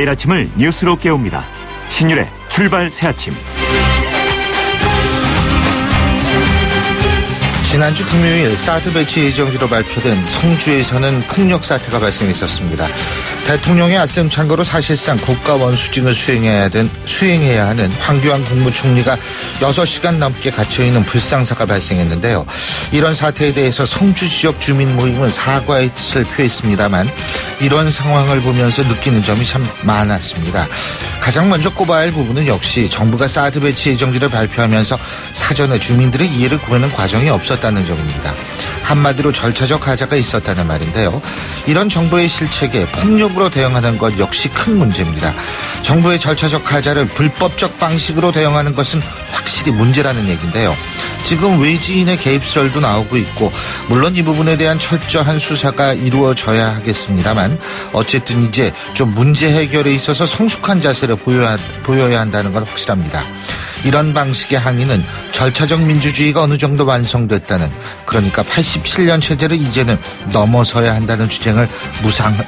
매일 아침을 뉴스로 깨웁니다. 신율의 출발 새아침. 지난주 금요일 사드 배치 예정지로 발표된 성주에서는 폭력 사태가 발생했었습니다. 대통령의 아셈 창고로 사실상 국가 원수징을 수행해야 하는 황교안 국무총리가 6시간 넘게 갇혀있는 불상사가 발생했는데요. 이런 사태에 대해서 성주 지역 주민 모임은 사과의 뜻을 표했습니다만 이런 상황을 보면서 느끼는 점이 참 많았습니다. 가장 먼저 꼽아야 할 부분은 역시 정부가 사드 배치 예정지를 발표하면서 사전에 주민들의 이해를 구하는 과정이 없었다는 점입니다. 한마디로 절차적 하자가 있었다는 말인데요. 이런 정부의 실책에 폭력으로 대응하는 것 역시 큰 문제입니다. 정부의 절차적 하자를 불법적 방식으로 대응하는 것은 확실히 문제라는 얘기인데요. 지금 외지인의 개입설도 나오고 있고 물론 이 부분에 대한 철저한 수사가 이루어져야 하겠습니다만 어쨌든 이제 좀 문제 해결에 있어서 성숙한 자세를 보여야 한다는 건 확실합니다. 이런 방식의 항의는 절차적 민주주의가 어느 정도 완성됐다는, 그러니까 87년 체제를 이제는 넘어서야 한다는 주장을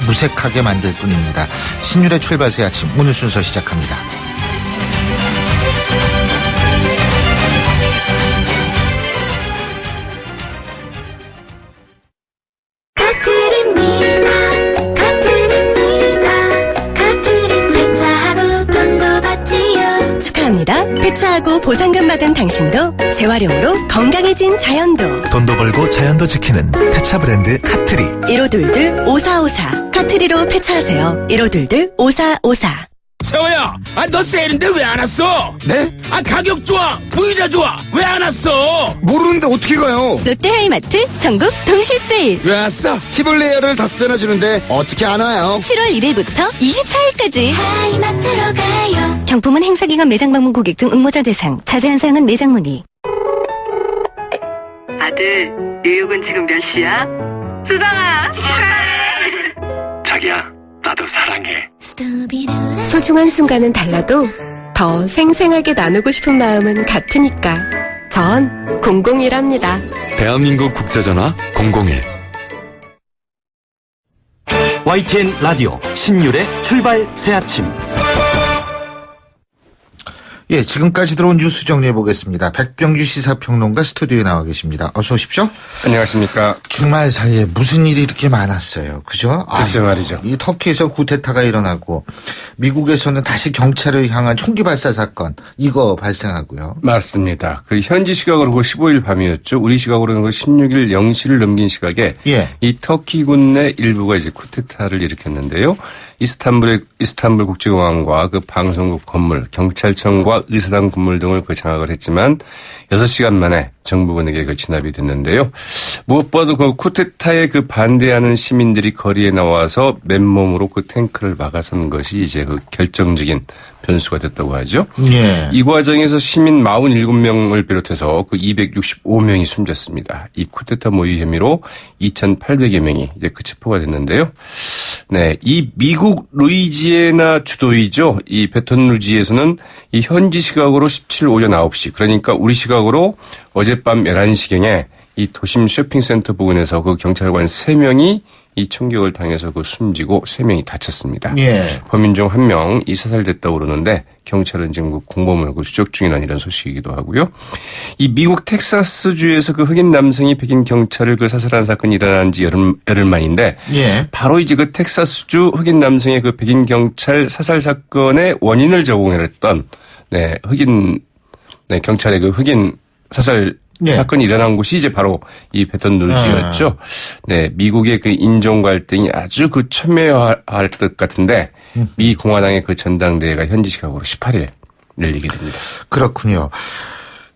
무색하게 만들 뿐입니다. 신율의 출발 새 아침, 오늘 순서 시작합니다. 폐차하고 보상금 받은 당신도 재활용으로 건강해진 자연도. 돈도 벌고 자연도 지키는 폐차 브랜드 카트리. 1522-5454 카트리로 폐차하세요. 1522-5454. 세호야, 너 세일인데 왜 안 왔어? 네? 가격 좋아, 부위자 좋아, 왜 안 왔어? 모르는데 어떻게 가요? 롯데하이마트 전국 동시 세일. 왜 왔어? 티블레어를 5대나 주는데 어떻게 안 와요? 7월 1일부터 24일까지. 하이마트로 가요. 경품은 행사기간 매장 방문 고객 중 응모자 대상. 자세한 사항은 매장 문의. 아들, 뉴욕은 지금 몇 시야? 수정아, 축하해. 자기야, 나도 사랑해. 소중한 순간은 달라도 더 생생하게 나누고 싶은 마음은 같으니까 전 001합니다. 대한민국 국제전화 001. YTN 라디오 신율의 출발 새아침. 예, 지금까지 들어온 뉴스 정리해 보겠습니다. 백병규 시사평론가 스튜디오에 나와 계십니다. 어서 오십시오. 안녕하십니까. 주말 사이에 무슨 일이 이렇게 많았어요. 그죠? 글쎄 말이죠. 이 터키에서 쿠데타가 일어나고 미국에서는 다시 경찰을 향한 총기 발사 사건 이거 발생하고요. 맞습니다. 그 현지 시각으로 15일 밤이었죠. 우리 시각으로는 16일 0시를 넘긴 시각에 이 터키군 내 일부가 이제 쿠데타를 일으켰는데요. 이스탄불 국제공항과 그 방송국 건물, 경찰청과 의사당 건물 등을 장악을 했지만 6시간 만에 정부군에게 진압이 됐는데요. 무엇보다도 그 쿠데타에 반대하는 시민들이 거리에 나와서 맨몸으로 그 탱크를 막아선 것이 이제 그 결정적인 변수가 됐다고 하죠. 예. 이 과정에서 시민 47명을 비롯해서 그 265명이 숨졌습니다. 이 쿠데타 모의 혐의로 2,800여 명이 이제 체포가 됐는데요. 네, 이 미국 루이지애나 주도이죠. 이 베톤루지에서는 이 현지 시각으로 17일 오전 9시, 그러니까 우리 시각으로 어젯밤 11시경에 이 도심 쇼핑센터 부근에서 그 경찰관 3명이 이 총격을 당해서 숨지고 3명이 다쳤습니다. 예. 범인 중 1명이 사살됐다고 그러는데 경찰은 지금 공범을 수적 중이라는 이런 소식이기도 하고요. 이 미국 텍사스주에서 흑인 남성이 백인 경찰을 사살한 사건이 일어난 지 열흘 만인데 바로 이제 텍사스주 흑인 남성의 백인 경찰 사살 사건의 원인을 제공했던 흑인 경찰의 흑인 사살 사건이 일어난 곳이 이제 바로 이 베톤루지였죠. 네, 미국의 인종 갈등이 아주 첨예할 것 같은데 미 공화당의 전당대회가 현지 시각으로 18일 열리게 됩니다. 그렇군요.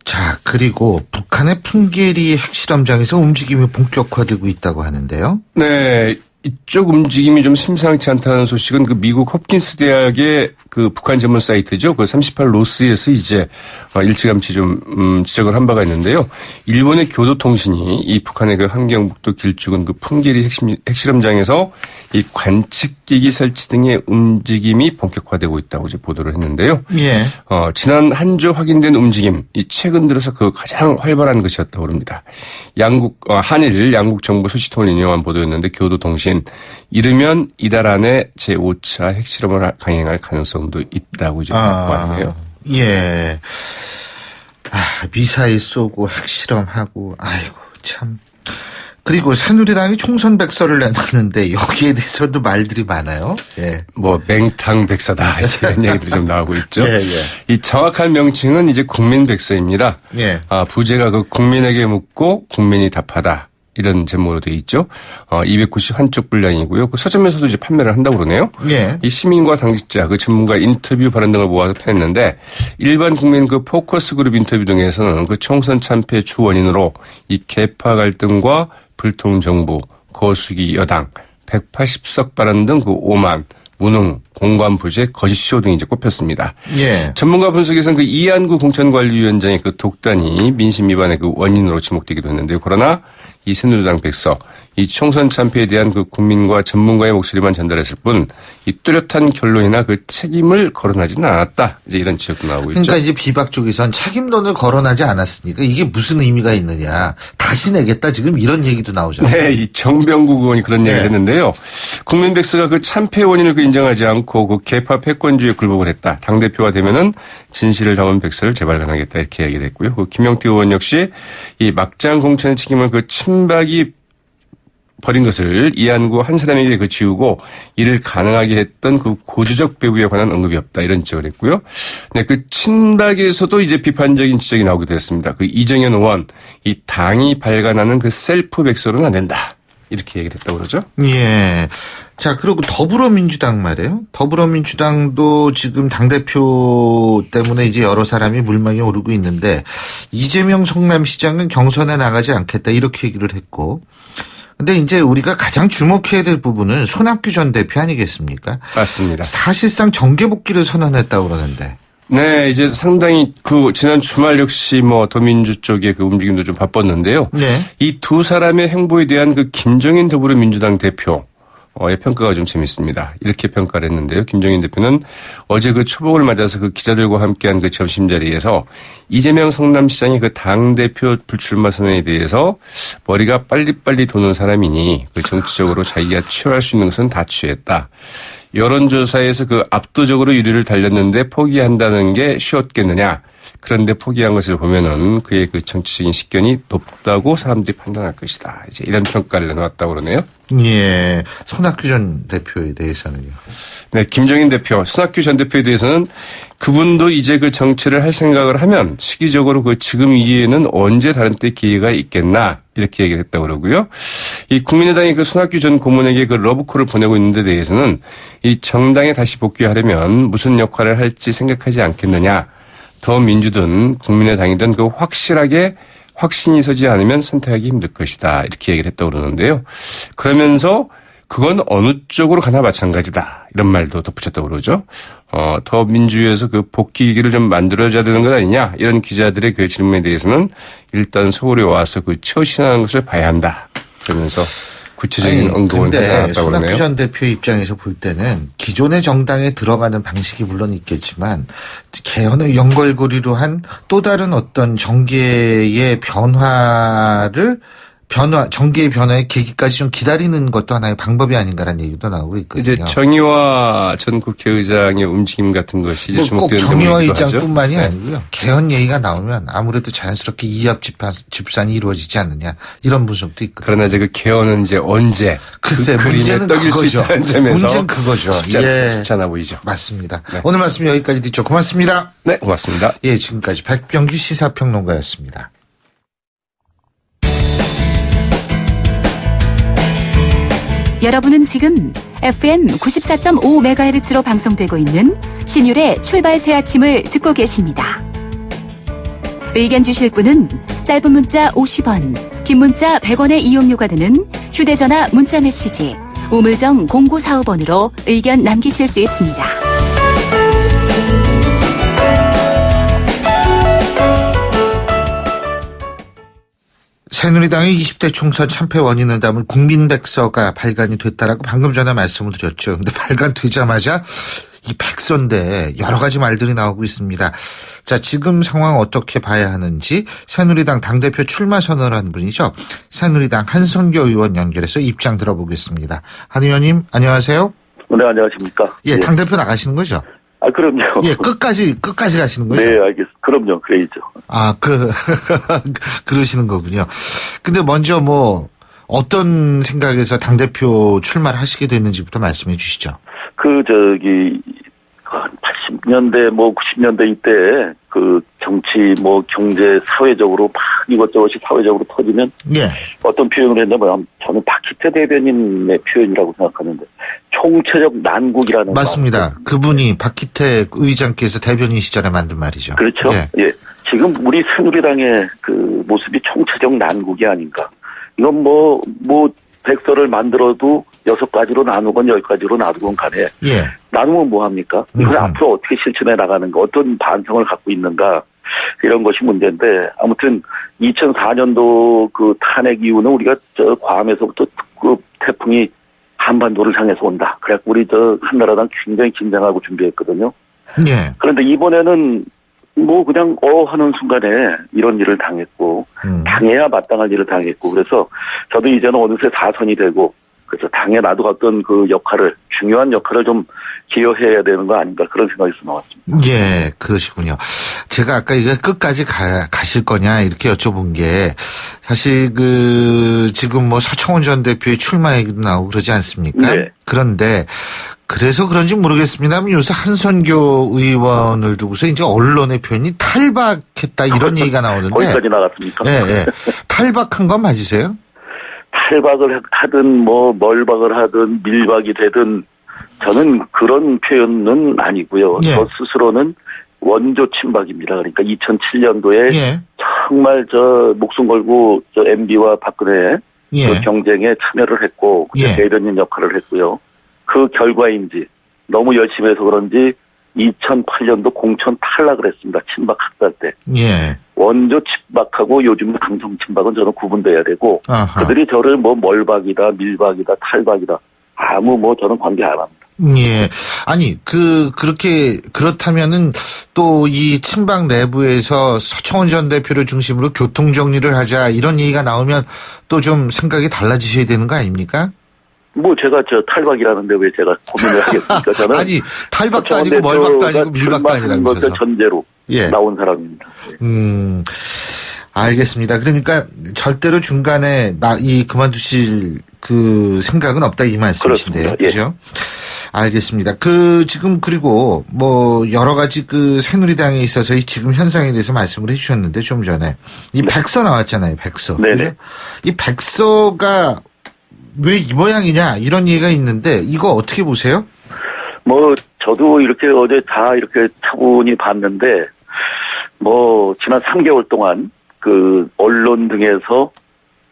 자, 그리고 북한의 풍계리 핵실험장에서 움직임이 본격화되고 있다고 하는데요. 네. 이쪽 움직임이 좀 심상치 않다는 소식은 미국 홉킨스 대학의 북한 전문 사이트죠. 38로스에서 이제 일찌감치 좀 지적을 한 바가 있는데요. 일본의 교도통신이 이 북한의 함경북도 길쭉은 풍계리 핵실험장에서 이 관측 습기기 설치 등의 움직임이 본격화되고 있다고 이제 보도를 했는데요. 예. 지난 한 주 확인된 움직임, 이 최근 들어서 그 가장 활발한 것이었다고 합니다. 한일 양국 정부 소식통을 인용한 보도였는데 교도통신, 이르면 이달 안에 제5차 핵실험을 강행할 가능성도 있다고 이제 보았네요. 예. 미사일 쏘고 핵실험하고, 아이고, 참. 그리고 새누리당이 총선 백서를 내놨는데 여기에 대해서도 말들이 많아요. 예. 뭐 맹탕 백서다 이런 얘기들이 좀 나오고 있죠. 예, 예. 이 정확한 명칭은 이제 국민 백서입니다. 예. 부제가 그 국민에게 묻고 국민이 답하다. 이런 제목으로 돼 있죠. 291쪽 분량이고요. 그 서점에서도 이제 판매를 한다고 그러네요. 예. 이 시민과 당직자, 그 전문가 인터뷰 발언 등을 모아서 펴냈는데 일반 국민 그 포커스 그룹 인터뷰 등에서는 그 총선 참패 주 원인으로 이 계파 갈등과 불통 정부, 거수기 여당, 180석 발언 등 그 오만, 무능, 공관 부재, 거짓쇼 등이 이제 꼽혔습니다. 예. 전문가 분석에서는 그 이한구 공천관리위원장의 그 독단이 민심 위반의 그 원인으로 지목되기도 했는데요. 그러나 이 새누리당 백서, 이 총선 참패에 대한 그 국민과 전문가의 목소리만 전달했을 뿐, 이 뚜렷한 결론이나 그 책임을 거론하지는 않았다. 이제 이런 지적도 나오고 있죠. 그러니까 이제 비박 쪽에선 책임론을 거론하지 않았으니까 이게 무슨 의미가 있느냐. 다시 내겠다 지금 이런 얘기도 나오잖아요. 네, 이 정병국 의원이 그런 얘기를 했는데요. 국민 백서가 그 참패 원인을 그 인정하지 않고 그 개파 패권주의에 굴복을 했다. 당대표가 되면은 진실을 담은 백서를 재발간하겠다. 이렇게 얘기를 했고요. 그 김영태 의원 역시 이 막장 공천의 책임을 그 친박이 버린 것을 이한구 한 사람에게 그 지우고 이를 가능하게 했던 그 고주적 배후에 관한 언급이 없다. 이런 지적을 했고요. 네, 그 친박에서도 이제 비판적인 지적이 나오기도 했습니다. 그 이정현 의원, 이 당이 발간하는 그 셀프 백서로는 안 된다. 이렇게 얘기를 했다고 그러죠. 예. 자, 그리고 더불어민주당 말이에요. 더불어민주당도 지금 당대표 때문에 이제 여러 사람이 물망에 오르고 있는데 이재명 성남시장은 경선에 나가지 않겠다. 이렇게 얘기를 했고. 근데 이제 우리가 가장 주목해야 될 부분은 손학규 전 대표 아니겠습니까? 맞습니다. 사실상 정계 복귀를 선언했다고 그러는데. 네, 이제 상당히 그 지난 주말 역시 뭐 더민주 쪽의 그 움직임도 좀 바빴는데요. 네. 이 두 사람의 행보에 대한 그 김정인 더불어민주당 대표 의 평가가 좀 재밌습니다. 이렇게 평가를 했는데요. 김정인 대표는 어제 그 초복을 맞아서 그 기자들과 함께한 그 점심 자리에서 이재명 성남시장의 그 당대표 불출마 선언에 대해서 머리가 빨리빨리 도는 사람이니 그 정치적으로 자기가 취할 수 있는 것은 다 취했다. 여론조사에서 그 압도적으로 유리를 달렸는데 포기한다는 게 쉬웠겠느냐. 그런데 포기한 것을 보면은 그의 그 정치적인 식견이 높다고 사람들이 판단할 것이다. 이제 이런 평가를 내놓았다고 그러네요. 예. 손학규 전 대표에 대해서는요. 네, 김정인 대표, 손학규 전 대표에 대해서는 그분도 이제 그 정치를 할 생각을 하면 시기적으로 그 지금 이후에는 언제 다른 때 기회가 있겠나 이렇게 얘기를 했다고 그러고요. 이 국민의당이 그 손학규 전 고문에게 그 러브콜을 보내고 있는 데 대해서는 이 정당에 다시 복귀하려면 무슨 역할을 할지 생각하지 않겠느냐. 더민주든 국민의당이든 그 확실하게 확신이 서지 않으면 선택하기 힘들 것이다. 이렇게 얘기를 했다고 그러는데요. 그러면서 그건 어느 쪽으로 가나 마찬가지다. 이런 말도 덧붙였다고 그러죠. 더민주에서 그 복귀기를 좀 만들어줘야 되는 것 아니냐. 이런 기자들의 그 질문에 대해서는 일단 서울에 와서 그 처신하는 것을 봐야 한다. 그러면서 구체적인 언급은 하지 않았다고 그러네요. 손학규 전 대표 입장에서 볼 때는 기존의 정당에 들어가는 방식이 물론 있겠지만 개헌을 연결고리로 한 또 다른 어떤 정계의 정계의 변화의 계기까지 좀 기다리는 것도 하나의 방법이 아닌가라는 얘기도 나오고 있거든요. 이제 정의화 전 국회의장의 움직임 같은 것이 이제 꼭 주목되는 정의화 부분이기도 하죠. 의장뿐만이 네. 아니고요. 개헌 얘기가 나오면 아무래도 자연스럽게 이합 집산이 이루어지지 않느냐 이런 분석도 있거든요. 그러나 이제 그 개헌은 이제 언제 글쎄 그 그림에 문제는 떡일 수 그거죠. 있다는 점에서 문제는 그거죠. 쉽지 않아 보이죠. 맞습니다. 네. 오늘 말씀 여기까지 듣죠. 고맙습니다. 네, 고맙습니다. 예, 지금까지 백병규 시사평론가였습니다. 여러분은 지금 FM 94.5MHz로 방송되고 있는 신율의 출발 새 아침을 듣고 계십니다. 의견 주실 분은 짧은 문자 50원, 긴 문자 100원의 이용료가 드는 휴대전화 문자 메시지 우물정 0945번으로 의견 남기실 수 있습니다. 새누리당의 20대 총선 참패 원인을 담은 국민백서가 발간이 됐다라고 방금 전에 말씀을 드렸죠. 근데 발간되자마자 이 백서인데 여러 가지 말들이 나오고 있습니다. 자, 지금 상황 어떻게 봐야 하는지 새누리당 당대표 출마 선언을 한 분이죠. 새누리당 한선교 의원 연결해서 입장 들어보겠습니다. 한 의원님 안녕하세요. 네, 안녕하십니까. 예, 당대표 나가시는 거죠? 아, 그럼요. 예, 끝까지 가시는 거죠? 네, 알겠습니다. 그럼요. 그래야죠. 아, 그러시는 거군요. 근데 먼저 어떤 생각에서 당대표 출마를 하시게 됐는지부터 말씀해 주시죠. 80년대, 90년대 이때, 정치, 경제, 사회적으로 막 이것저것이 사회적으로 터지면, 예. 어떤 표현을 했냐면, 저는 박희태 대변인의 표현이라고 생각하는데, 총체적 난국이라는. 맞습니다. 그분이 박희태 의장께서 대변인 시절에 만든 말이죠. 그렇죠. 예. 지금 우리 새누리당의 모습이 총체적 난국이 아닌가. 이건 백서를 만들어도 6가지로 나누건 10가지로 나누건 간에 예. 나누면 뭐합니까? 이걸 앞으로 어떻게 실천해 나가는가, 어떤 반성을 갖고 있는가, 이런 것이 문제인데, 아무튼 2004년도 탄핵 이후는 우리가 괌에서부터 특급 태풍이 한반도를 향해서 온다. 그래갖고 우리 한나라당 굉장히 긴장하고 준비했거든요. 예. 그런데 이번에는 그냥 하는 순간에 이런 일을 당했고, 당해야 마땅한 일을 당했고, 그래서 저도 이제는 어느새 4선이 되고, 그래서 당에 나도 어떤 중요한 역할을 좀 기여해야 되는 거 아닌가, 그런 생각에서 나왔습니다. 예, 그러시군요. 제가 아까 이거 끝까지 가실 거냐, 이렇게 여쭤본 게, 사실 지금 서청원 전 대표의 출마 얘기도 나오고 그러지 않습니까? 네. 그런데, 그래서 그런지 모르겠습니다만 요새 한선교 의원을 두고서 이제 언론의 표현이 탈박했다 이런 얘기가 나오는데. 거기까지 나갔습니까? 네, 네. 탈박한 건 맞으세요? 탈박을 하든 멀박을 하든 밀박이 되든 저는 그런 표현은 아니고요. 예. 저 스스로는 원조 친박입니다. 그러니까 2007년도에 예. 정말 목숨 걸고 MB와 박근혜 예. 경쟁에 참여를 했고 예. 대변인 역할을 했고요. 그 결과인지 너무 열심히 해서 그런지 2008년도 공천 탈락을 했습니다. 친박 학살 때. 예. 원조 친박하고 요즘 강성 친박은 저는 구분돼야 되고, 아하. 그들이 저를 멀박이다, 밀박이다, 탈박이다, 저는 관계 안 합니다. 예. 아니, 그렇다면은 또 이 친박 내부에서 서청원 전 대표를 중심으로 교통정리를 하자 이런 얘기가 나오면 또 좀 생각이 달라지셔야 되는 거 아닙니까? 제가 탈박이라는데 왜 제가 고민을 하겠습니까? 저는. 아니, 탈박도 아니고 멀박도 아니고 밀박도 아니라고 하셔서. 전제로 예. 나온 사람입니다. 알겠습니다. 그러니까 절대로 중간에 그만두실 생각은 없다 이 말씀이신데요. 예. 그죠? 알겠습니다. 지금 그리고 여러 가지 새누리당에 있어서의 지금 현상에 대해서 말씀을 해주셨는데 좀 전에 이 백서 나왔잖아요. 백서. 네네. 그죠? 이 백서가 왜 이 모양이냐 이런 얘기가 있는데 이거 어떻게 보세요? 저도 이렇게 어제 다 이렇게 차분히 봤는데 지난 3개월 동안 언론 등에서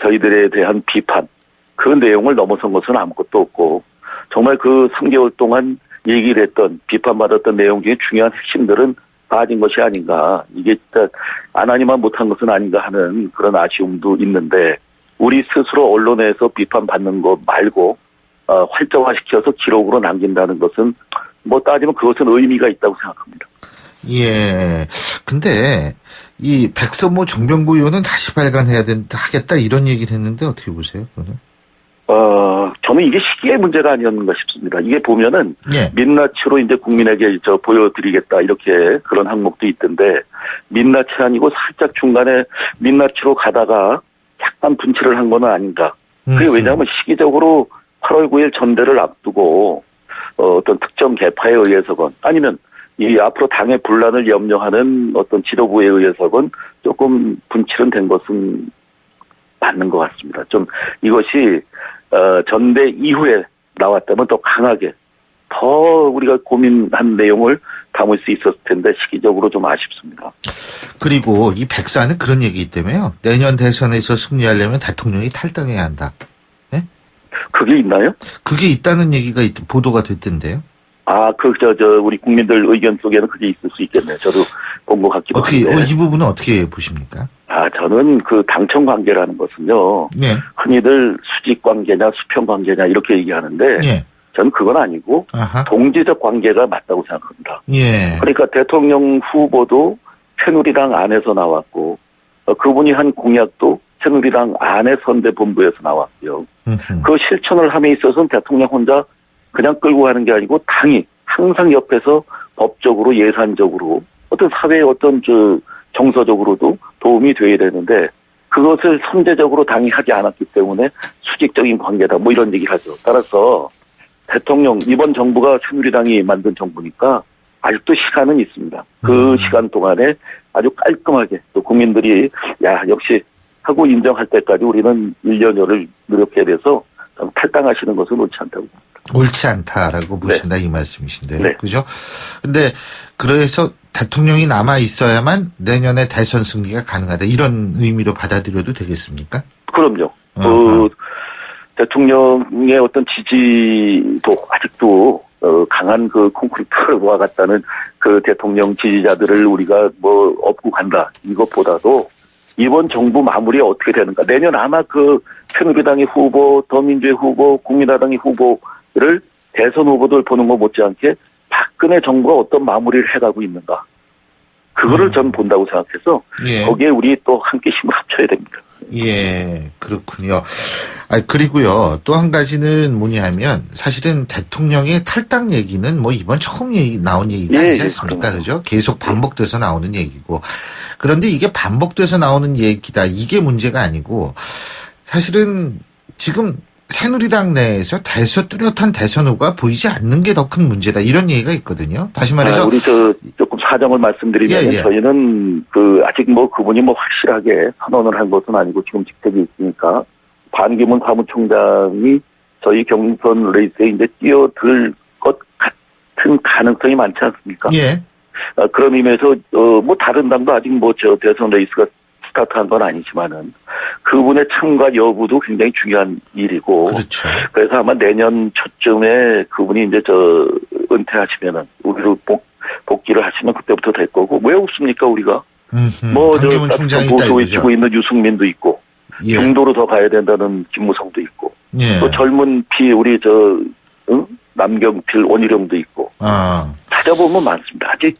저희들에 대한 비판 그 내용을 넘어선 것은 아무것도 없고 정말 3개월 동안 얘기를 했던 비판받았던 내용 중에 중요한 핵심들은 빠진 것이 아닌가. 이게 진짜 안 하니만 못한 것은 아닌가 하는 그런 아쉬움도 있는데 우리 스스로 언론에서 비판받는 것 말고 활성화시켜서 기록으로 남긴다는 것은 따지면 그것은 의미가 있다고 생각합니다. 예. 근데 이 백서 정병구 의원은 다시 발간해야 하겠다 이런 얘기를 했는데 어떻게 보세요? 그거는? 저는 이게 시기의 문제가 아니었는가 싶습니다. 이게 보면은 예. 민낯으로 이제 국민에게 보여드리겠다 이렇게 그런 항목도 있던데 민낯이 아니고 살짝 중간에 민낯으로 가다가 약간 분칠을 한 건 아닌가. 그게 왜냐하면 시기적으로 8월 9일 전대를 앞두고 어떤 특정 계파에 의해서건 아니면 이 앞으로 당의 분란을 염려하는 어떤 지도부에 의해서건 조금 분칠은 된 것은 맞는 것 같습니다. 좀 이것이 전대 이후에 나왔다면 더 강하게 더 우리가 고민한 내용을 담을 수 있었을 텐데 시기적으로 좀 아쉽습니다. 그리고 이 백서는 그런 얘기 있다며요. 내년 대선에서 승리하려면 대통령이 탈당해야 한다. 예? 그게 있나요? 그게 있다는 얘기가 보도가 됐던데요. 우리 국민들 의견 속에는 그게 있을 수 있겠네요. 저도 본 것 같기도 어떻게, 한데. 이 부분은 어떻게 보십니까? 저는 그 당청 관계라는 것은요. 네. 흔히들 수직 관계냐 수평 관계냐 이렇게 얘기하는데. 예. 저는 그건 아니고 아하. 동지적 관계가 맞다고 생각합니다. 예. 그러니까 대통령 후보도 새누리당 안에서 나왔고 그분이 한 공약도 새누리당 안에 선대본부에서 나왔고요. 그 실천을 함에 있어서는 대통령 혼자 그냥 끌고 가는 게 아니고 당이 항상 옆에서 법적으로 예산적으로 어떤 사회의 어떤 정서적으로도 도움이 돼야 되는데 그것을 선제적으로 당이 하지 않았기 때문에 수직적인 관계다 뭐 이런 얘기를 하죠. 따라서 대통령 이번 정부가 새누리당이 만든 정부니까 아직도 시간은 있습니다. 그 시간 동안에 아주 깔끔하게 또 국민들이 역시 하고 인정할 때까지 우리는 1년여를 노력해야 돼서 탈당하시는 것은 옳지 않다고 봅니다. 옳지 않다라고 보신다 이 말씀이신데요. 네. 그죠? 근데 그래서 대통령이 남아 있어야만 내년에 대선 승리가 가능하다 이런 의미로 받아들여도 되겠습니까? 그럼요. 대통령의 어떤 지지도 아직도 강한 그 콘크리트와 같다는 그 대통령 지지자들을 우리가 뭐 업고 간다 이것보다도 이번 정부 마무리 어떻게 되는가. 내년 아마 그 새누리당의 후보, 더민주의 후보, 국민의당의 후보를 대선 후보들 보는 것 못지않게 박근혜 정부가 어떤 마무리를 해가고 있는가. 그거를 저는 본다고 생각해서 예. 거기에 우리 또 함께 힘을 합쳐야 됩니다. 예, 그렇군요. 그리고요, 또 한 가지는 뭐냐 하면, 사실은 대통령의 탈당 얘기는 뭐 이번 처음 나온 얘기가 아니지 않습니까? 그죠? 계속 반복돼서 나오는 얘기고. 그런데 이게 반복돼서 나오는 얘기다. 이게 문제가 아니고, 사실은 지금 새누리당 내에서 뚜렷한 대선 후보가 보이지 않는 게 더 큰 문제다. 이런 얘기가 있거든요. 다시 말해서. 우리 조금 사정을 말씀드리면 저희는 아직 뭐 그분이 뭐 확실하게 선언을 한 것은 아니고 지금 직책이 있으니까 반기문 사무총장이 저희 경선 레이스에 이제 뛰어들 것 같은 가능성이 많지 않습니까? 예. 그런 의미에서 뭐 다른 당도 아직 뭐 대선 레이스가 스타트한 건 아니지만은 그분의 참가 여부도 굉장히 중요한 일이고. 그렇죠. 그래서 아마 내년 초쯤에 그분이 이제 은퇴하시면은 우리로 복귀를 하시면 그때부터 될 거고. 왜 없습니까 우리가? 반기문 총장이 보수에 지고 있는 유승민도 있고. 예. 중도로 더 가야 된다는 김무성도 있고. 예. 또 젊은 피 우리 남경필 원희룡도 있고. 찾아보면 많습니다. 아직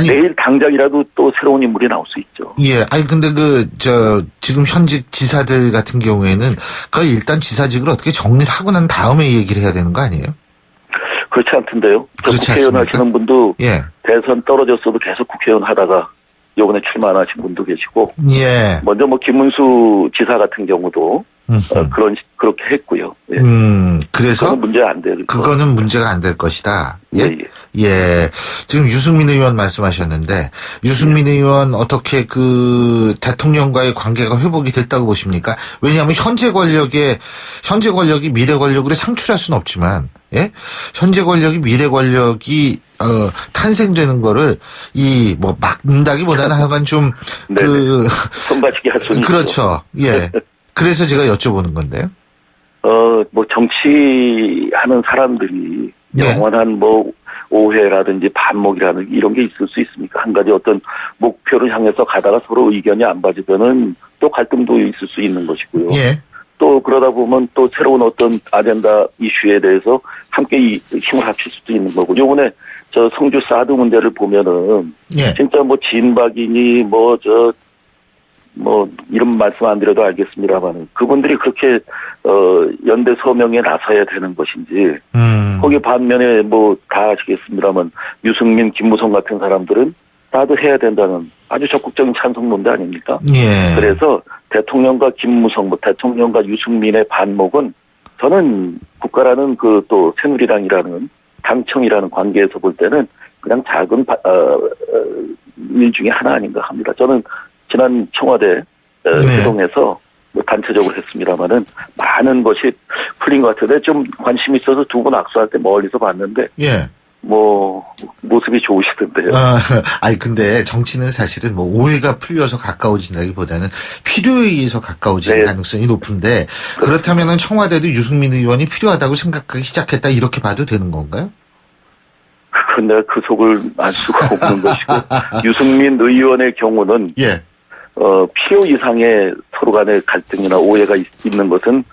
내일 당장이라도 또 새로운 인물이 나올 수 있죠. 예. 근데 지금 현직 지사들 같은 경우에는 일단 지사직을 어떻게 정리를 하고 난 다음에 얘기를 해야 되는 거 아니에요? 그렇지 않던데요. 그렇지 국회의원 않습니까? 하시는 분도 예. 대선 떨어졌어도 계속 국회의원 하다가 요번에 출마 안 하신 분도 계시고. 예. 먼저 김문수 지사 같은 경우도 그렇게 했고요. 예. 그래서 그거는 문제 안 될 그거는 문제가 안 될 것이다. 예. 예. 예. 지금 유승민 의원 말씀하셨는데 유승민 의원 어떻게 대통령과의 관계가 회복이 됐다고 보십니까? 왜냐하면 현재 권력이 미래 권력으로 상출할 수는 없지만 예? 현재 권력이 미래 권력이 탄생되는 거를 막는다기보다는 하여간 좀 손바치기 할 수는 그렇죠. 예. 그래서 제가 여쭤보는 건데요. 정치하는 사람들이 영원한 오해라든지 반목이라는 이런 게 있을 수 있습니까? 한 가지 어떤 목표를 향해서 가다가 서로 의견이 안 맞으면은 또 갈등도 있을 수 있는 것이고요. 예. 또 그러다 보면 또 새로운 어떤 아젠다 이슈에 대해서 함께 힘을 합칠 수도 있는 거고. 요번에 성주 사드 문제를 보면은 진짜 진박이니 이런 말씀 안 드려도 알겠습니다만 그분들이 그렇게 연대 서명에 나서야 되는 것인지 거기 반면에 다 아시겠습니다만 유승민, 김무성 같은 사람들은 나도 해야 된다는 아주 적극적인 찬성론대 아닙니까? 예. 그래서 대통령과 김무성, 대통령과 유승민의 반목은 저는 국가라는 또 새누리당이라는 당청이라는 관계에서 볼 때는 그냥 작은 일 중에 하나 아닌가 합니다. 저는 지난 청와대 회동에서 단체적으로 했습니다마는 많은 것이 풀린 것 같은데 좀 관심이 있어서 두 분 악수할 때 멀리서 봤는데 예. 모습이 좋으시던데요. 근데 정치는 사실은 오해가 풀려서 가까워진다기보다는 필요에 의해서 가까워지는 가능성이 높은데 그렇다면은 청와대도 유승민 의원이 필요하다고 생각하기 시작했다 이렇게 봐도 되는 건가요? 내가 그 속을 알 수가 없는 것이고 유승민 의원의 경우는 예. 필요 이상의 서로 간의 갈등이나 오해가 있는 것은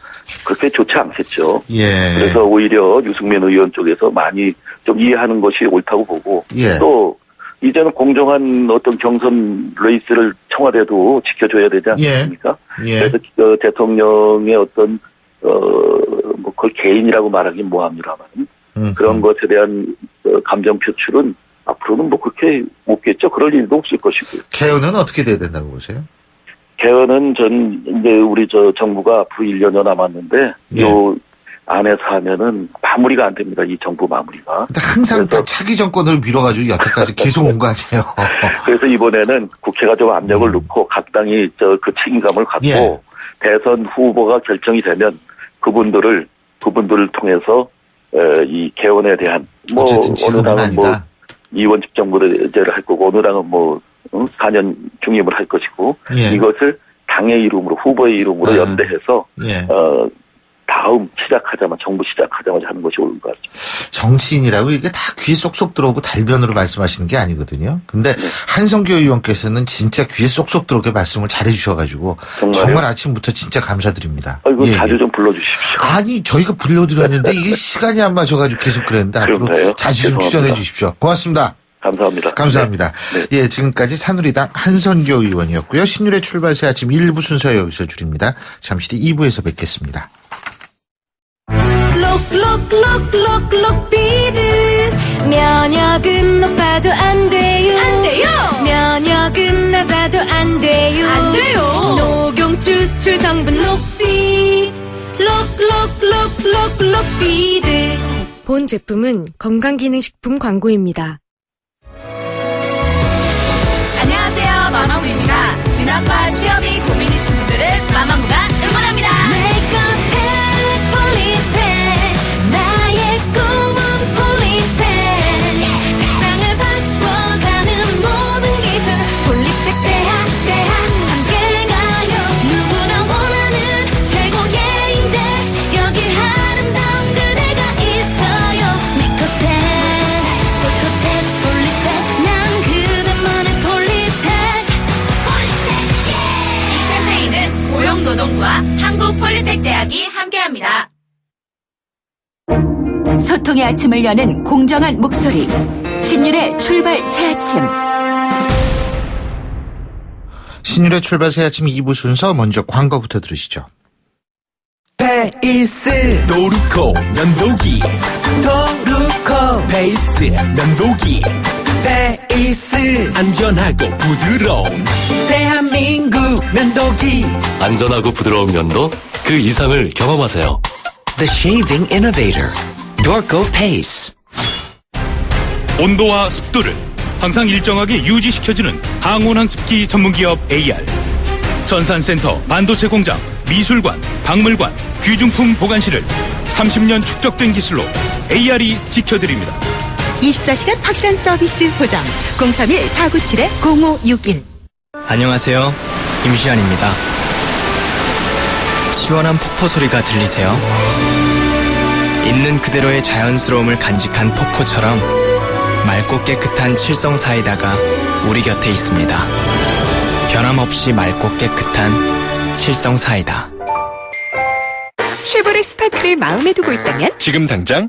그렇게 좋지 않겠죠. 예. 그래서 오히려 유승민 의원 쪽에서 많이 좀 이해하는 것이 옳다고 보고 예. 또 이제는 공정한 어떤 경선 레이스를 청와대도 지켜줘야 되지 않습니까? 예. 그래서 대통령의 어떤 뭐 그걸 개인이라고 말하긴 뭐합니다만 그런 것에 대한 감정 표출은 앞으로는 뭐 그렇게 없겠죠. 그럴 일도 없을 것이고요. 개헌은 어떻게 돼야 된다고 보세요? 개헌은 이제 우리 정부가 앞으로 1년여 남았는데 예. 요 안에서 하면은 마무리가 안 됩니다. 이 정부 마무리가. 근데 항상 다 차기 정권을 밀어가지고 여태까지 계속 온 거 아니에요? 그래서 이번에는 국회가 좀 압력을 넣고 각 당이 그 책임감을 갖고 예. 대선 후보가 결정이 되면 그분들을 통해서 이 개헌에 대한 뭐 어느 당은 뭐 이원집 정부제를 할 거고 어느 당은 뭐 4년 중임을 할 것이고 예. 이것을 당의 이름으로 후보의 이름으로 연대해서 예. 다음 정부 시작하자마자 하는 것이 옳은 것 같죠. 정치인이라고 이게 다 귀에 쏙쏙 들어오고 달변으로 말씀하시는 게 아니거든요. 근데 한성규 의원께서는 진짜 귀에 쏙쏙 들어오게 말씀을 잘해 주셔가지고 정말 아침부터 진짜 감사드립니다. 이거 예, 자주 예. 좀 불러주십시오. 아니 저희가 불러드렸는데 이게 시간이 안 맞아가지고 계속 그랬는데 앞으로 자주 좀 출연해 주십시오. 고맙습니다. 감사합니다. 감사합니다. 네. 예, 지금까지 새누리당 한선교 의원이었고요. 신율의 출발새 아침 1부 순서 여기서 줄입니다. 잠시 뒤 2부에서 뵙겠습니다. 록록록록록록비드 면역은 높아도 안 돼요. 면역은 낮아도 안 돼요. 녹용 추출 성분 록비 록록록록록비드. 본 제품은 건강기능식품 광고입니다. 안녕하세요, 마마무입니다. 진학과 시험이 고민이신 분들을 마마무가 응원합니다. 나의 꿈은 폴리텍. 세상을 바꿔가는 모든 기술 폴리텍 대학 함께 가요. 누구나 원하는 최고의 인재 여기 아름다운 그대가 있어요. 니코텍 폴리텍 난 그대만의 폴리텍. 이 캠페인은 고용노동부와 한국폴리텍대학이 함께합니다. 소통의 아침을 여는 공정한 목소리 신율의 출발 새아침. 신율의 출발 새아침 2부 순서 먼저 광고부터 들으시죠. 페이스 도루코 면도기 도루코 페이스 면도기 페이스 안전하고 부드러운 대한민국 면도기 안전하고 부드러운 면도 그 이상을 경험하세요. The Shaving Innovator Dorco Pace. 온도와 습도를 항상 일정하게 유지시켜주는 항온항습기 전문기업 AR. 전산센터, 반도체 공장, 미술관, 박물관, 귀중품 보관실을 30년 축적된 기술로 AR이 지켜드립니다. 24시간 확실한 서비스 보장 031-497-0561. 안녕하세요. 임시안입니다. 시원한 폭포 소리가 들리세요? 있는 그대로의 자연스러움을 간직한 폭포처럼 맑고 깨끗한 칠성 사이다가 우리 곁에 있습니다. 변함없이 맑고 깨끗한 칠성 사이다. 쉐보레 스파크를 마음에 두고 있다면 지금 당장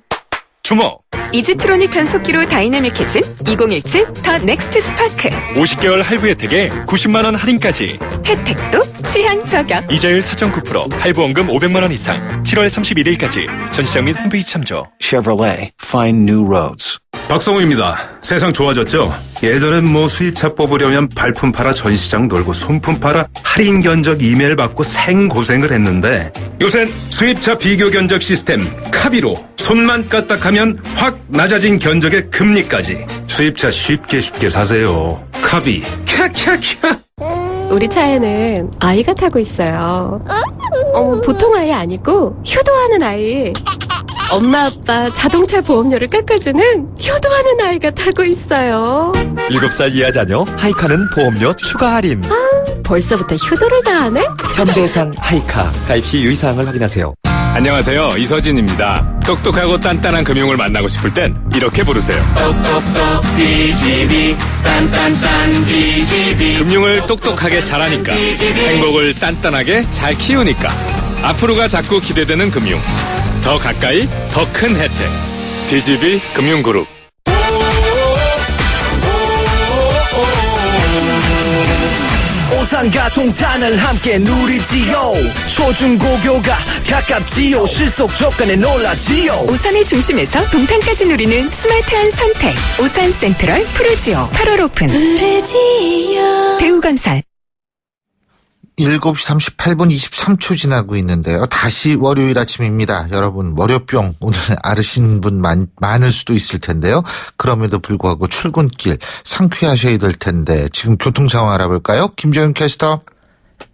주목! 이지트로닉 변속기로 다이나믹해진 2017 더 넥스트 스파크. 50개월 할부 혜택에 90만 원 할인까지. 혜택도 취향 저격. 이자율 4.9%, 할부원금 500만 원 이상. 7월 31일까지. 전시장 및 홈페이지 참조. Chevrolet, find new roads. 박성우입니다. 세상 좋아졌죠? 예전엔 뭐 수입차 뽑으려면 발품 팔아 전시장 놀고 손품 팔아 할인 견적 이메일 받고 생고생을 했는데 요샌 수입차 비교 견적 시스템 카비로 손만 까딱하면 확 낮아진 견적의 금리까지 수입차 쉽게 사세요. 카비 캬캬캬. 우리 차에는 아이가 타고 있어요. 보통 아이 아니고 효도하는 아이. 엄마 아빠 자동차 보험료를 깎아주는 효도하는 아이가 타고 있어요. 7살 이하 자녀 하이카는 보험료 추가 할인. 벌써부터 효도를 다 하네? 현대해상 하이카 가입 시 유의사항을 확인하세요. 안녕하세요. 이서진입니다. 똑똑하고 단단한 금융을 만나고 싶을 땐 이렇게 부르세요. 똑똑똑 DGB 딴딴딴 DGB 금융을 똑똑하게 잘하니까 행복을 단단하게 잘 키우니까 앞으로가 자꾸 기대되는 금융 더 가까이 더 큰 혜택 DGB 금융그룹 오산과 동탄을 함께 누리지요. 초중고교가 가깝지요. 실속 조건에 놀라지요. 오산의 중심에서 동탄까지 누리는 스마트한 선택. 오산 센트럴 푸르지오 8월 오픈. 대우건설. 7시 38분 23초 지나고 있는데요. 다시 월요일 아침입니다. 여러분 월요병 오늘 앓으신 분 많을 수도 있을 텐데요. 그럼에도 불구하고 출근길 상쾌하셔야 될 텐데 지금 교통 상황 알아볼까요? 김재윤 캐스터.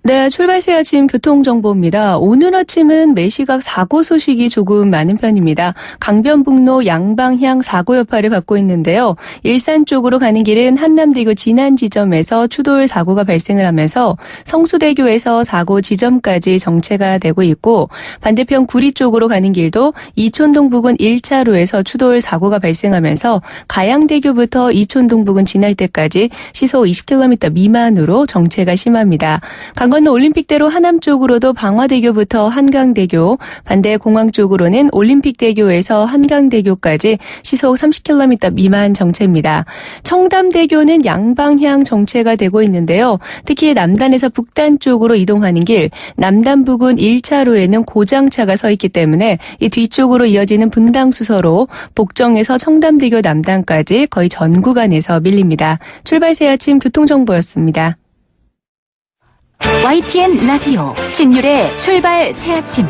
네, 출발새 아침 교통정보입니다. 오늘 아침은 매시각 사고 소식이 조금 많은 편입니다. 강변북로 양방향 사고 여파를 받고 있는데요. 일산 쪽으로 가는 길은 한남대교 진안 지점에서 추돌 사고가 발생을 하면서 성수대교에서 사고 지점까지 정체가 되고 있고 반대편 구리 쪽으로 가는 길도 이촌동 부근 1차로에서 추돌 사고가 발생하면서 가양대교부터 이촌동 부근 지날 때까지 시속 20km 미만으로 정체가 심합니다. 강건로 올림픽대로 하남 쪽으로도 방화대교부터 한강대교, 반대 공항 쪽으로는 올림픽대교에서 한강대교까지 시속 30km 미만 정체입니다. 청담대교는 양방향 정체가 되고 있는데요. 특히 남단에서 북단 쪽으로 이동하는 길, 남단 부근 1차로에는 고장차가 서 있기 때문에 이 뒤쪽으로 이어지는 분당수서로 복정에서 청담대교 남단까지 거의 전 구간에서 밀립니다. 출발새 아침 교통정보였습니다. YTN 라디오 신율의 출발 새아침.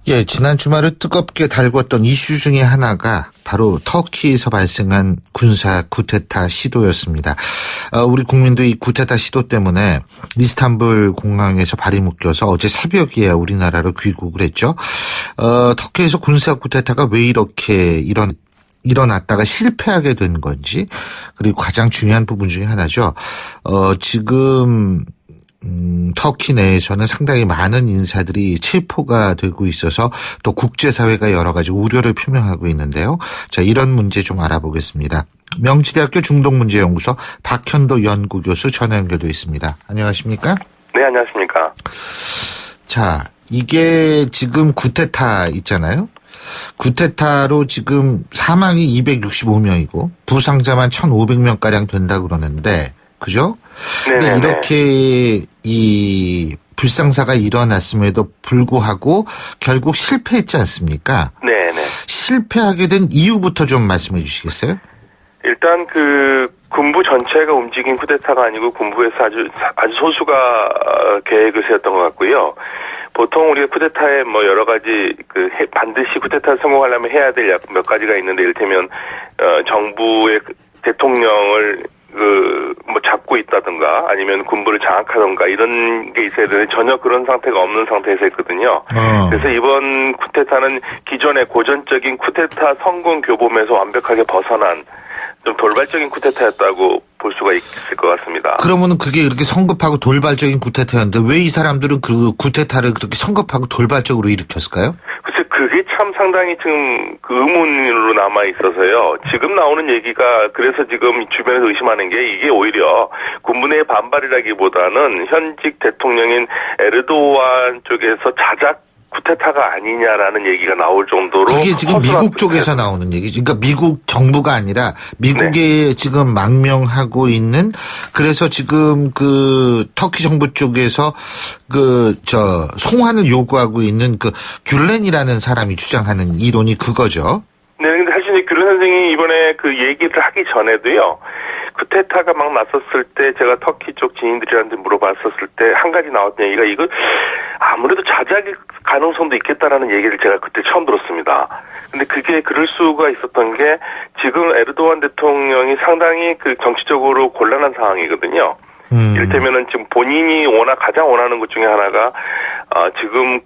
예, 지난 주말을 뜨겁게 달궜던 이슈 중에 하나가 바로 터키에서 발생한 군사 쿠데타 시도였습니다. 우리 국민도 이 쿠데타 시도 때문에 이스탄불 공항에서 발이 묶여서 어제 새벽이야 우리나라로 귀국을 했죠. 터키에서 군사 쿠데타가 왜 이렇게 일어났다가 실패하게 된 건지, 그리고 가장 중요한 부분 중에 하나죠. 지금 터키 내에서는 상당히 많은 인사들이 체포가 되고 있어서 또 국제사회가 여러 가지 우려를 표명하고 있는데요. 자, 이런 문제 좀 알아보겠습니다. 명지대학교 중동문제연구소 박현도 연구교수 전화 연결돼 있습니다. 안녕하십니까? 네, 안녕하십니까? 자, 이게 지금 쿠데타 있잖아요. 쿠데타로 지금 사망이 265명이고 부상자만 1,500명가량 된다 그러는데, 그죠? 근데 이렇게 이 불상사가 일어났음에도 불구하고 결국 실패했지 않습니까? 네네. 실패하게 된 이유부터 좀 말씀해 주시겠어요? 일단 군부 전체가 움직인 쿠데타가 아니고 군부에서 아주 소수가 계획을 세웠던 것 같고요. 보통 우리가 쿠데타에 여러 가지 반드시 쿠데타 성공하려면 해야 될 몇 가지가 있는데, 이를테면 정부의 대통령을 잡고 있다든가 아니면 군부를 장악하던가 이런 게 있어야 되는데 전혀 그런 상태가 없는 상태에서 했거든요. 그래서 이번 쿠데타는 기존의 고전적인 쿠데타 성공 교범에서 완벽하게 벗어난 좀 돌발적인 쿠데타였다고 볼 수가 있을 것 같습니다. 그러면은 그게 이렇게 성급하고 돌발적인 쿠데타였는데 왜 이 사람들은 그 쿠데타를 그렇게 성급하고 돌발적으로 일으켰을까요? 글쎄, 그게 참 상당히 지금 의문으로 남아 있어서요. 지금 나오는 얘기가, 그래서 지금 주변에서 의심하는 게 이게 오히려 군부 내 반발이라기보다는 현직 대통령인 에르도안 쪽에서 자작 쿠데타가 아니냐라는 얘기가 나올 정도로. 그게 지금 미국 쪽에서 나오는 얘기죠. 그러니까 미국 정부가 아니라 미국에 지금 망명하고 있는, 그래서 지금 터키 정부 쪽에서 송환을 요구하고 있는 귤렌이라는 사람이 주장하는 이론이 그거죠. 네, 근데 사실 귤렌 선생이 이번에 얘기를 하기 전에도요. 쿠데타가 막 났었을 때 제가 터키 쪽 지인들이한테 물어봤었을 때 한 가지 나왔던 얘기가, 이거 아무래도 자작의 가능성도 있겠다라는 얘기를 제가 그때 처음 들었습니다. 근데 그게 그럴 수가 있었던 게, 지금 에르도안 대통령이 상당히 정치적으로 곤란한 상황이거든요. 이를테면은 지금 본인이 가장 원하는 것 중에 하나가 지금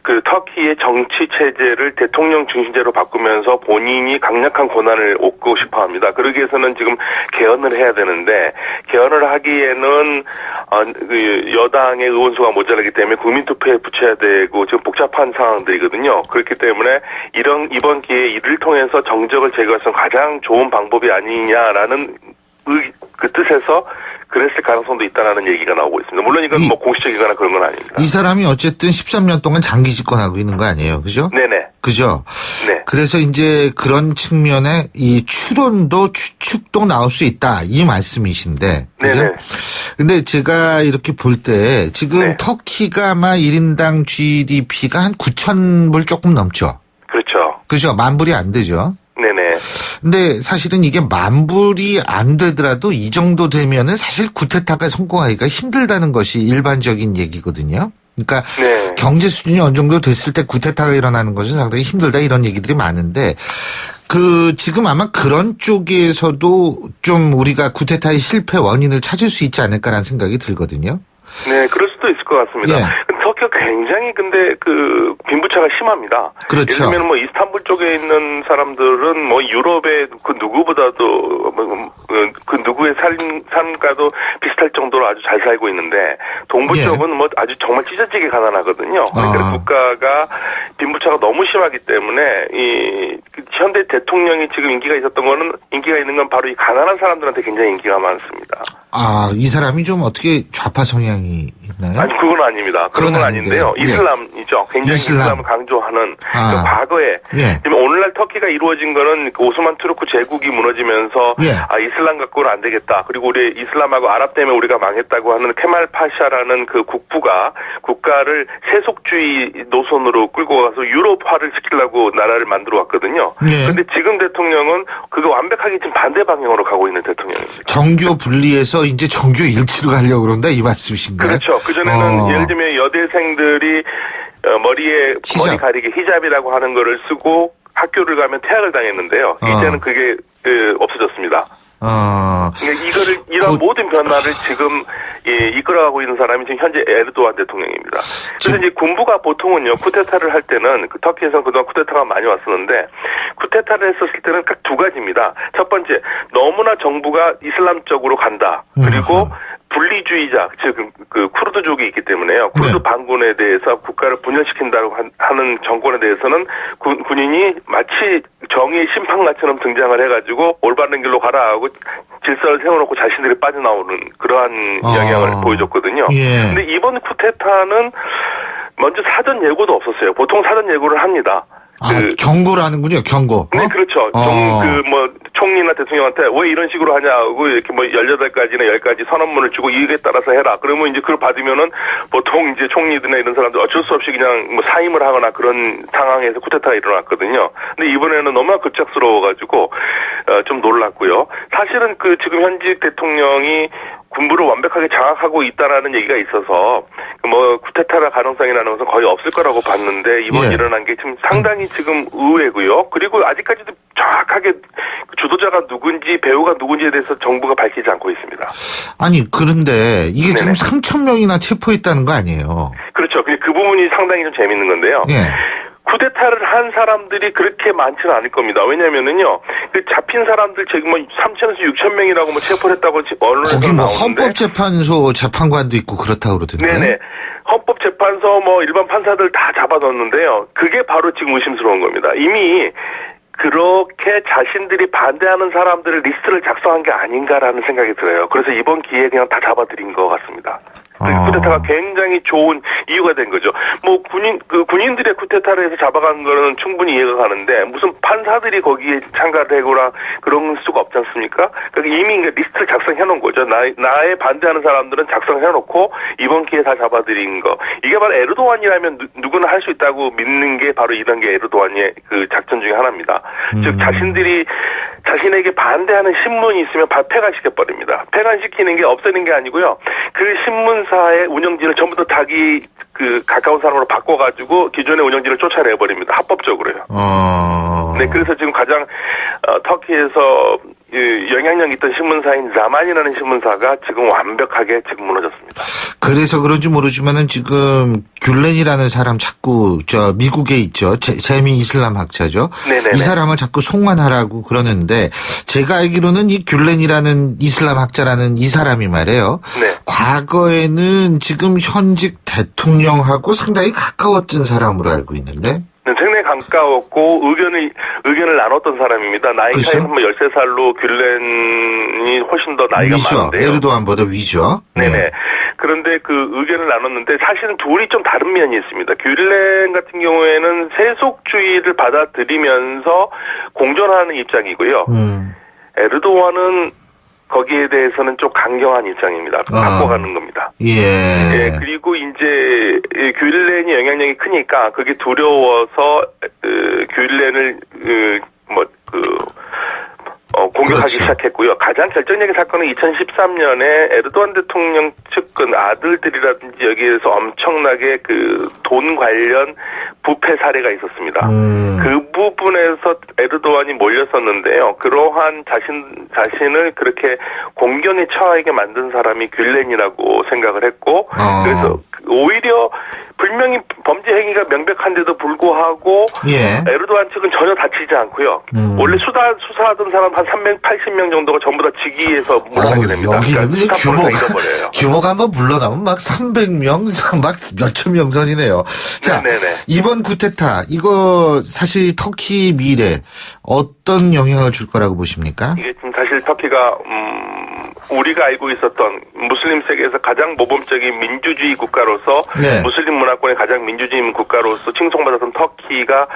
그 터키의 정치 체제를 대통령 중심제로 바꾸면서 본인이 강력한 권한을 얻고 싶어 합니다. 그러기 위해서는 지금 개헌을 해야 되는데, 개헌을 하기에는, 그 여당의 의원수가 모자라기 때문에 국민투표에 붙여야 되고, 지금 복잡한 상황들이거든요. 그렇기 때문에 이번 기회에 이를 통해서 정적을 제거할 수 있는 가장 좋은 방법이 아니냐라는 그 뜻에서 그랬을 가능성도 있다는 얘기가 나오고 있습니다. 물론 이건 뭐 공식적이거나 그런 건 아닙니다. 이 사람이 어쨌든 13년 동안 장기 집권하고 있는 거 아니에요, 그죠? 네네. 그죠? 네. 그래서 이제 그런 측면에 이 추론도 추측도 나올 수 있다, 이 말씀이신데. 그죠? 네네. 근데 제가 이렇게 볼 때 지금 터키가 아마 1인당 GDP가 한 9,000불 조금 넘죠? 그렇죠. 그죠? 10,000불이 안 되죠? 네네. 근데 사실은 이게 10,000불이 안 되더라도 이 정도 되면은 사실 쿠데타가 성공하기가 힘들다는 것이 일반적인 얘기거든요. 그러니까 경제 수준이 어느 정도 됐을 때 쿠데타가 일어나는 것은 상당히 힘들다, 이런 얘기들이 많은데, 지금 아마 그런 쪽에서도 좀 우리가 쿠데타의 실패 원인을 찾을 수 있지 않을까라는 생각이 들거든요. 네, 그럴 수도 있을 것 같습니다. 예. 터키가 굉장히 근데 빈부차가 심합니다. 그렇죠. 예를 들면 뭐 이스탄불 쪽에 있는 사람들은 뭐 유럽의 그 누구보다도 그 누구의 삶과도 비슷할 정도로 아주 잘 살고 있는데, 동부 쪽은 뭐 아주 정말 찢어지게 가난하거든요. 그러니까 국가가 빈부차가 너무 심하기 때문에 이 현대 대통령이 지금 인기가 있는 건 바로 이 가난한 사람들한테 굉장히 인기가 많습니다. 이 사람이 좀 어떻게 좌파 성향이 있나요? 아니, 그건 아닙니다. 그런 건 아닌데요. 이슬람이죠. 굉장히 이슬람을 강조하는 그 과거에. 지금 오늘날 터키가 이루어진 거는 그 오스만 투르크 제국이 무너지면서 이슬람 갖고는 안 되겠다. 그리고 우리 이슬람하고 아랍 때문에 우리가 망했다고 하는 케말 파샤라는 그 국부가 국가를 세속주의 노선으로 끌고 가서 유럽화를 시키려고 나라를 만들어 왔거든요. 그런데 지금 대통령은 그거 완벽하게 지금 반대 방향으로 가고 있는 대통령입니다. 정교 분리해서 이제 정교 일치로 가려고 그런다, 이 말씀이신가요? 그렇죠. 그전에는 예를 들면 여대생들이 머리 가리개 히잡이라고 하는 거를 쓰고 학교를 가면 퇴학을 당했는데요. 이제는 그게 없어졌습니다. 그러니까 이런 모든 변화를 지금 이끌어가고 있는 사람이 지금 현재 에르도안 대통령입니다. 그래서 이제 군부가 보통은요, 쿠데타를 할 때는 터키에서는 그동안 쿠데타가 많이 왔었는데, 쿠데타를 했었을 때는 딱 두 가지입니다. 첫 번째, 너무나 정부가 이슬람적으로 간다. 그리고 분리주의자, 즉 그 쿠르드족이 있기 때문에요. 쿠르드 반군에 대해서 국가를 분열시킨다고 하는 정권에 대해서는 군인이 마치 정의의 심판관처럼 등장을 해가지고 올바른 길로 가라 하고 질서를 세워놓고 자신들이 빠져나오는 그러한 영향을 보여줬거든요. 근데 이번 쿠데타는 먼저 사전 예고도 없었어요. 보통 사전 예고를 합니다. 경고를 하는군요, 경고. 네, 그렇죠. 총리나 대통령한테 왜 이런 식으로 하냐고 이렇게 뭐 18가지나 10가지 선언문을 주고 이익에 따라서 해라. 그러면 이제 그걸 받으면은 보통 이제 총리들이나 이런 사람들 어쩔 수 없이 그냥 뭐 사임을 하거나 그런 상황에서 쿠데타가 일어났거든요. 근데 이번에는 너무나 급작스러워가지고, 좀 놀랐고요. 사실은 지금 현직 대통령이 군부를 완벽하게 장악하고 있다라는 얘기가 있어서 뭐 쿠데타라 가능성이라는 것은 거의 없을 거라고 봤는데, 이번 일어난 게 지금 상당히 지금 의외고요. 그리고 아직까지도 정확하게 주도자가 누군지 배우가 누군지에 대해서 정부가 밝히지 않고 있습니다. 아니, 그런데 이게 지금 3,000명이나 체포했다는 거 아니에요? 그렇죠. 그 부분이 상당히 좀 재밌는 건데요. 쿠데타를 한 사람들이 그렇게 많지는 않을 겁니다. 왜냐면은요, 잡힌 사람들 지금 뭐 3,000에서 6,000명이라고 뭐 체포를 했다고 언론에서 거기 뭐 나오는데, 헌법재판소 재판관도 있고 그렇다고 그러던데. 네네. 헌법재판소 뭐 일반 판사들 다 잡아뒀는데요. 그게 바로 지금 의심스러운 겁니다. 이미 그렇게 자신들이 반대하는 사람들을 리스트를 작성한 게 아닌가라는 생각이 들어요. 그래서 이번 기회에 그냥 다 잡아들인 것 같습니다. 쿠데타가 굉장히 좋은 이유가 된 거죠. 뭐 군인들의 쿠데타를 해서 잡아간 거는 충분히 이해가 가는데, 무슨 판사들이 거기에 참가를 하거나 그런 수가 없지 않습니까? 그러니까 이미 리스트를 작성해 놓은 거죠. 나에 반대하는 사람들은 작성해 놓고 이번 기회에 다 잡아들인 거. 이게 바로 에르도안이라면 누구나 할 수 있다고 믿는 게 바로 이런 게 에르도안의 그 작전 중에 하나입니다. 즉 자신에게 반대하는 신문이 있으면 폐간시켜버립니다. 폐간시키는 게 없애는 게 아니고요. 그 신문사의 운영진을 전부 다 자기 가까운 사람으로 바꿔가지고 기존의 운영진을 쫓아내버립니다. 합법적으로요. 네, 그래서 지금 가장 터키에서 영향력 있던 신문사인 자만이라는 신문사가 지금 완벽하게 지금 무너졌습니다. 그래서 그런지 모르지만은 지금 귤렌이라는 사람 자꾸 미국에 있죠. 재미 이슬람 학자죠. 네네네. 이 사람을 자꾸 송환하라고 그러는데 제가 알기로는 이 귤렌이라는 이슬람 학자라는 이 사람이 말이에요. 네. 과거에는 지금 현직 대통령하고 상당히 가까웠던 사람으로 알고 있는데. 네, 상당히 가까웠고 의견을 나눴던 사람입니다. 나이 차이는 13살로 귤렌이 훨씬 더 나이가 위죠. 많은데요. 에르도안보다 위죠. 네네. 그런데 그 의견을 나눴는데 사실은 둘이 좀 다른 면이 있습니다. 귤렌 같은 경우에는 세속주의를 받아들이면서 공존하는 입장이고요. 에르도안은 거기에 대해서는 좀 강경한 입장입니다. 바꿔가는 겁니다. 예. 그리고 이제 귤렌이 영향력이 크니까 그게 두려워서 귤렌을 공격하기 시작했고요. 가장 결정적인 사건은 2013년에 에르도안 대통령 측근 아들들이라든지 여기에서 엄청나게 그 돈 관련 부패 사례가 있었습니다. 그 부분에서 에르도안이 몰렸었는데요. 그러한 자신을 그렇게 공경에 처하게 만든 사람이 귤렌이라고 생각을 했고, 그래서 오히려 분명히 범죄 행위가 명백한데도 불구하고 에르도안 측은 전혀 다치지 않고요. 원래 수사하던 사람 한 380명 정도가 전부 다 직위에서 물러나게 됩니다. 여기는 그러니까 규모가 한번 물러나면 막 300명, 막 몇천 명 선이네요. 자, 이번 쿠데타 이거 사실 터키 미래 어떤 영향을 줄 거라고 보십니까? 이게 지금 사실 터키가 우리가 알고 있었던 무슬림 세계에서 가장 모범적인 민주주의 국가로서 무슬림 문화권의 가장 민주주의 국가로서 칭송받았던 터키가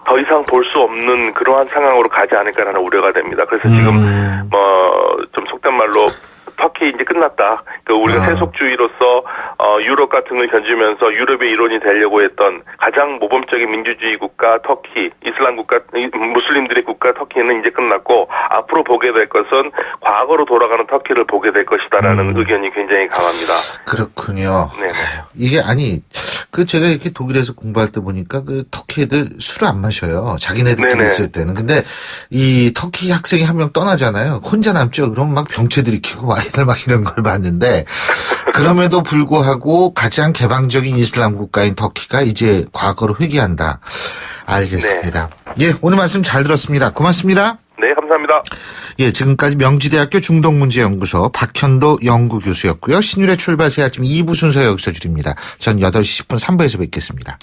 더 이상 볼 수 없는 그러한 상황으로 가지 않을까라는 우려가 됩니다. 그래서 지금 좀 속된 말로 터키 이제 끝났다. 그 우리가 세속주의로서 유럽 같은 걸 견주면서 유럽의 일원이 되려고 했던 가장 모범적인 민주주의 국가 터키, 이슬람 국가, 무슬림들의 국가 터키는 이제 끝났고 앞으로 보게 될 것은 과거로 돌아가는 터키를 보게 될 것이다라는 의견이 굉장히 강합니다. 그렇군요. 네. 이게 제가 이렇게 독일에서 공부할 때 보니까 그 터키 애들 술을 안 마셔요. 자기네들끼리 있을 때는. 근데 이 터키 학생이 한 명 떠나잖아요. 혼자 남죠. 그럼 막 병채 들이키고 와인을 막 이런 걸 봤는데 그럼에도 불구하고 가장 개방적인 이슬람 국가인 터키가 이제 과거로 회귀한다. 알겠습니다. 예, 오늘 말씀 잘 들었습니다. 고맙습니다. 네, 감사합니다. 예, 지금까지 명지대학교 중동문제연구소 박현도 연구교수였고요. 신율의 출발 새 아침 2부 순서 여기서 줄입니다. 전 8시 10분 3부에서 뵙겠습니다.